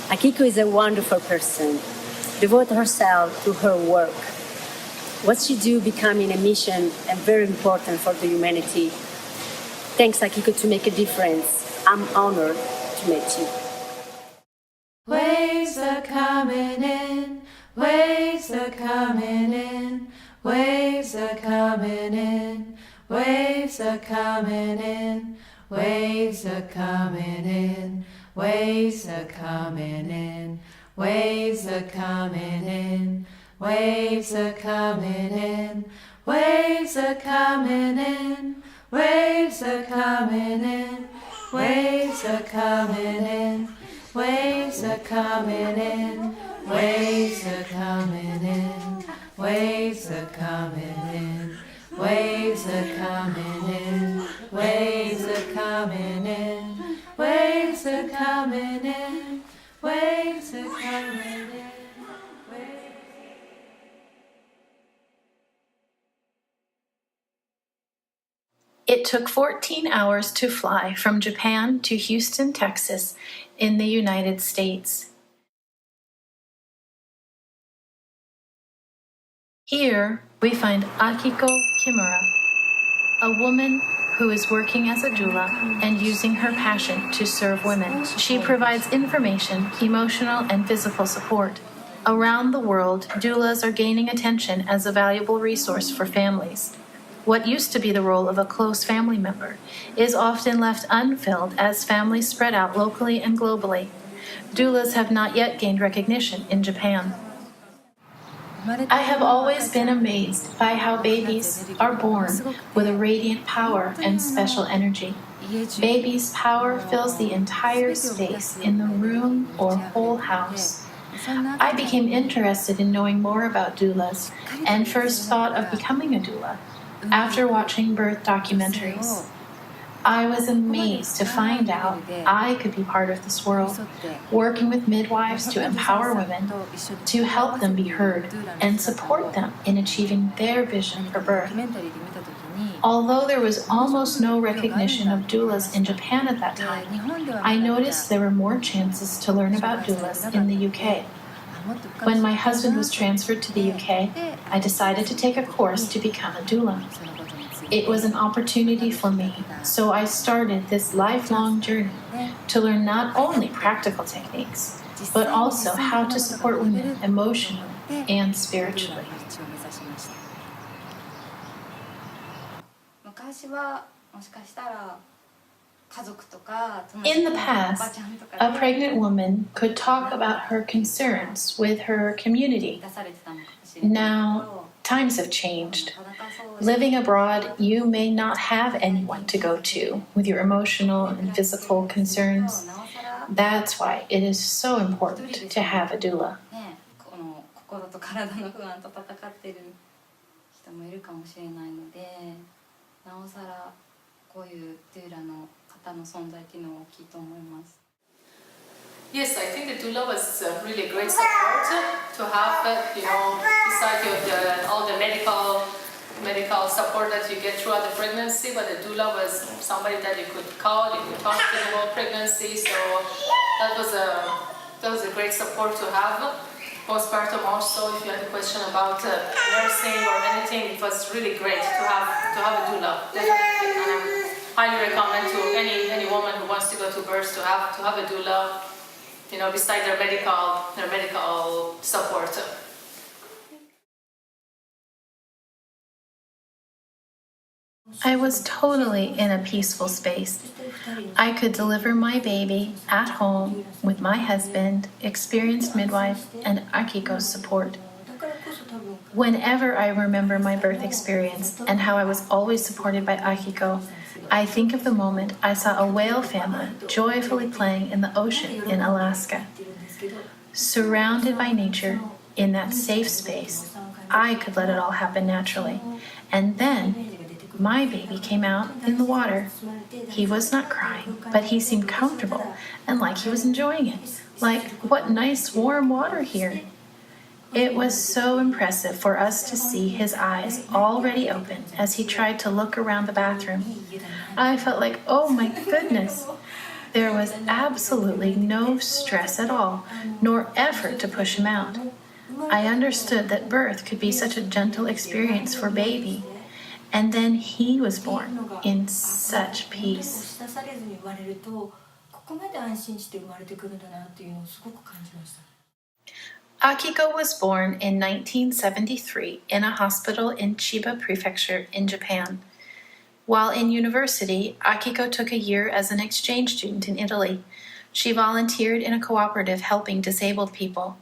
Akiko is a wonderful person, devote herself to her work. What she do becoming a mission and very important for the humanity. Thanks, Akiko, to make a difference. I'm honored to meet you. Waves are coming in, waves are coming in, waves are coming in, waves are coming in, waves are coming in, waves are coming in, waves are coming in, waves are coming in, waves are coming in, waves are coming in, waves are coming in. Waves are coming in, waves are coming in, waves are coming in, waves are coming in, waves are coming in, waves are coming in, waves are coming in. It took 14 hours to fly from Japan to Houston, Texas, in the United States. Here, we find Akiko Kimura, a woman who is working as a doula and using her passion to serve women. She provides information, emotional, and physical support. Around the world, doulas are gaining attention as a valuable resource for families. What used to be the role of a close family member is often left unfilled as families spread out locally and globally. Doulas have not yet gained recognition in Japan. I have always been amazed by how babies are born with a radiant power and special energy. Baby's power fills the entire space in the room or whole house. I became interested in knowing more about doulas and first thought of becoming a doula after watching birth documentaries. I was amazed to find out I could be part of this world, working with midwives to empower women, to help them be heard, and support them in achieving their vision for birth. Although there was almost no recognition of doulas in Japan at that time, I noticed there were more chances to learn about doulas in the UK. When my husband was transferred to the UK, I decided to take a course to become a doula. It was an opportunity for me, so I started this lifelong journey to learn not only practical techniques, but also how to support women emotionally and spiritually. In the past, a pregnant woman could talk about her concerns with her community. Now, times have changed. Living abroad, you may not have anyone to go to with your emotional and physical concerns. That's why it is so important to have a doula. Yes, I think the doula was really great support to have, beside all the medical support that you get throughout the pregnancy, but the doula was somebody that you could call, you could talk to about pregnancy, so that was a great support to have. Postpartum also, if you had a question about nursing or anything, it was really great to have a doula, definitely. And I highly recommend to any woman who wants to go to birth to have a doula, beside their medical support. I was totally in a peaceful space. I could deliver my baby at home with my husband, experienced midwife, and Akiko's support. Whenever I remember my birth experience and how I was always supported by Akiko, I think of the moment I saw a whale family joyfully playing in the ocean in Alaska. Surrounded by nature, in that safe space, I could let it all happen naturally. And then, my baby came out in the water. He was not crying, but he seemed comfortable and like he was enjoying it. Like, what nice warm water here. It was so impressive for us to see his eyes already open as he tried to look around the bathroom. I felt like, oh my goodness. There was absolutely no stress at all, nor effort to push him out. I understood that birth could be such a gentle experience for baby, and then he was born in such peace. 親されずに生まれると、ここまで安心して生まれてくるんだなっていうのをすごく感じました。Akiko was born in 1973 in a hospital in Chiba Prefecture in Japan. While in university, Akiko took a year as an exchange student in Italy. She volunteered in a cooperative helping disabled people.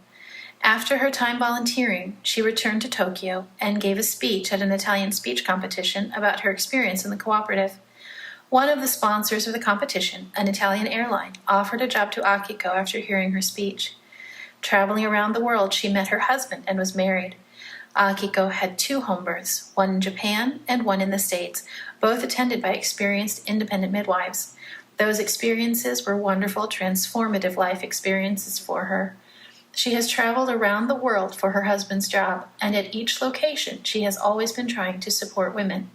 After her time volunteering, she returned to Tokyo and gave a speech at an Italian speech competition about her experience in the cooperative. One of the sponsors of the competition, an Italian airline, offered a job to Akiko after hearing her speech. Traveling around the world, she met her husband and was married. Akiko had 2 home births, one in Japan and one in the States, both attended by experienced independent midwives. Those experiences were wonderful, transformative life experiences for her. She has traveled around the world for her husband's job, and at each location, she has always been trying to support women.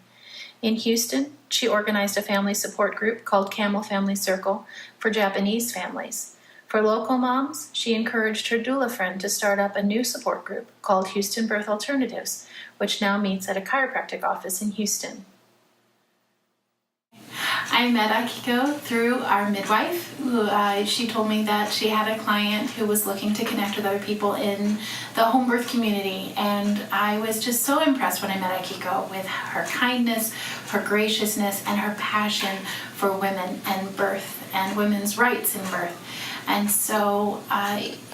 In Houston, she organized a family support group called Camel Family Circle for Japanese families. For local moms, she encouraged her doula friend to start up a new support group called Houston Birth Alternatives, which now meets at a chiropractic office in Houston. I met Akiko through our midwife. She told me that she had a client who was looking to connect with other people in the home birth community, and I was just so impressed when I met Akiko with her kindness, her graciousness, and her passion for women and birth and women's rights in birth. And so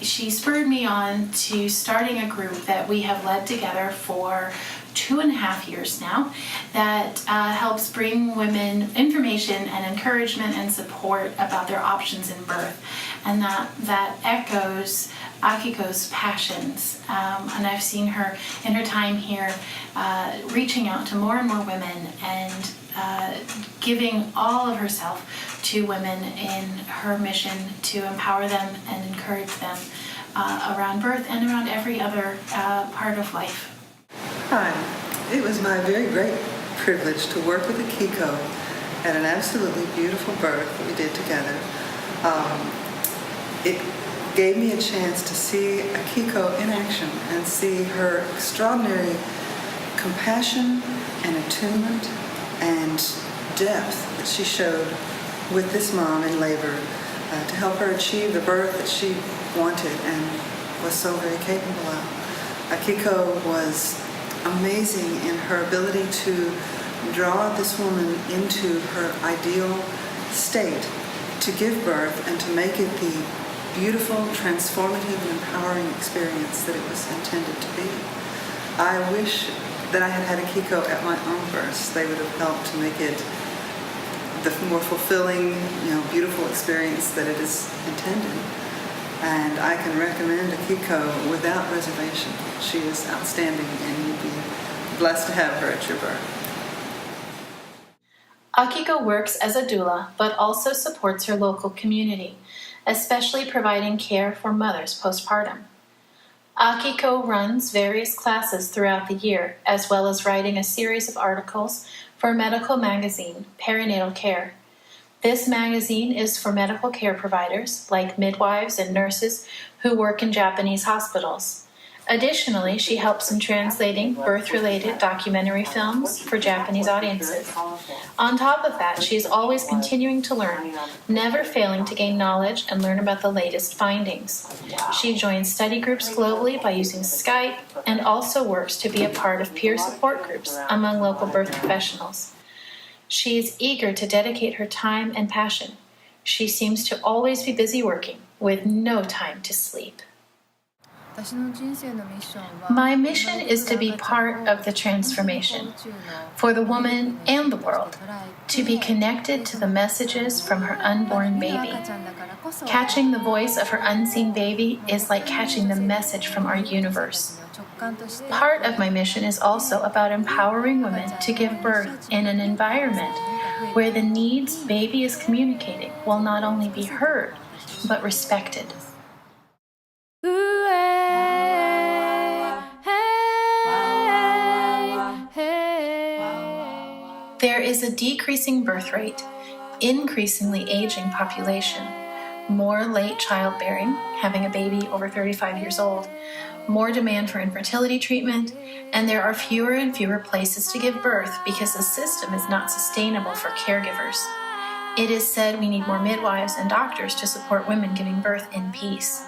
she spurred me on to starting a group that we have led together for 2.5 years now that helps bring women information and encouragement and support about their options in birth. And that echoes Akiko's passions. And I've seen her in her time here reaching out to more and more women and giving all of herself to women in her mission to empower them and encourage them around birth and around every other part of life. Hi, it was my very great privilege to work with Akiko at an absolutely beautiful birth that we did together. It gave me a chance to see Akiko in action and see her extraordinary compassion and attunement and depth that she showed with this mom in labor to help her achieve the birth that she wanted and was so very capable of. Akiko was amazing in her ability to draw this woman into her ideal state to give birth and to make it the beautiful, transformative, and empowering experience that it was intended to be. I wish that I had had Akiko at my own births. They would have helped to make it the more fulfilling, beautiful experience that it is intended. And I can recommend Akiko without reservation. She is outstanding, and you'd be blessed to have her at your birth. Akiko works as a doula, but also supports her local community, especially providing care for mothers postpartum. Akiko runs various classes throughout the year, as well as writing a series of articles for a medical magazine, Perinatal Care. This magazine is for medical care providers, like midwives and nurses who work in Japanese hospitals. Additionally, she helps in translating birth-related documentary films for Japanese audiences. On top of that, she is always continuing to learn, never failing to gain knowledge and learn about the latest findings. She joins study groups globally by using Skype and also works to be a part of peer support groups among local birth professionals. She is eager to dedicate her time and passion. She seems to always be busy working, with no time to sleep. My mission is to be part of the transformation for the woman and the world, to be connected to the messages from her unborn baby. Catching the voice of her unseen baby is like catching the message from our universe. Part of my mission is also about empowering women to give birth in an environment where the needs baby is communicating will not only be heard, but respected. There is a decreasing birth rate. increasingly aging population, more late childbearing, having a baby over 35 years old, more demand for infertility treatment, and there are fewer and fewer places to give birth because the system is not sustainable for caregivers. It is said we need more midwives and doctors to support women giving birth in peace.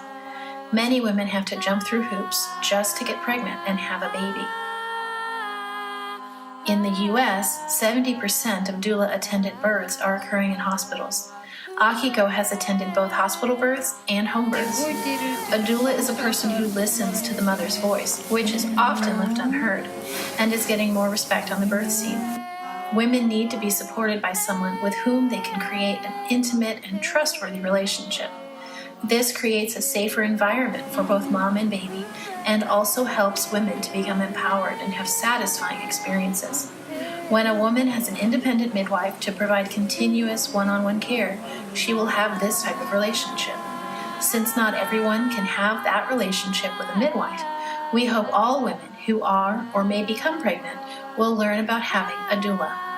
Many women have to jump through hoops just to get pregnant and have a baby. In the US, 70% of doula-attended births are occurring in hospitals. Akiko has attended both hospital births and home births. A doula is a person who listens to the mother's voice, which is often left unheard, and is getting more respect on the birth scene. Women need to be supported by someone with whom they can create an intimate and trustworthy relationship. This creates a safer environment for both mom and baby, and also helps women to become empowered and have satisfying experiences. When a woman has an independent midwife to provide continuous one-on-one care, she will have this type of relationship. Since not everyone can have that relationship with a midwife, we hope all women who are or may become pregnant will learn about having a doula.